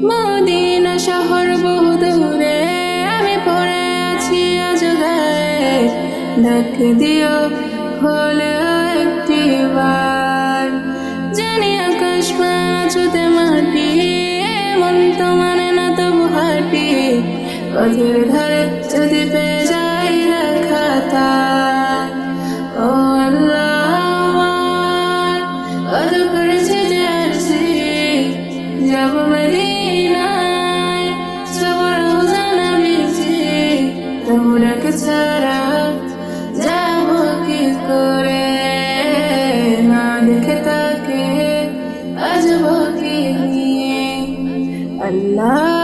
Medina শহর বহু দূরে, আমি পড়ে আছি আজ গায়ে। ডাক দিও হলেও একটি বার, জানি আকাশ পানা ছুতে মাটি, মন তো মানে না তবু হাঁটি। পথের ধারে যদি পেয়ে যাই দেখা তার, ও আল্লাহ আমার কত করেছে যে আরছি, যাব মদিনায় সবার রোজানা বিছি। তোমরাকে ছাড়া যাব কি করে, না দেখে তাকে আসবো কি নিয়ে। আল্লাহ